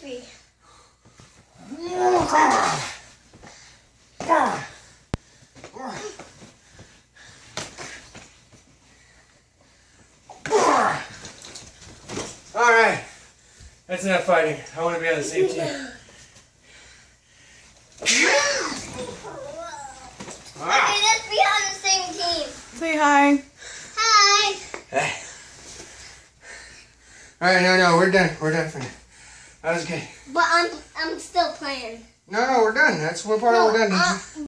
be. Alright. That's enough fighting. I want to be on the same team. Okay, let's be on the same team. Say hi. Hi. Hey. Alright, no, we're done. We're done for now. That was good. But I'm still playing. No, we're done. That's what part we're done.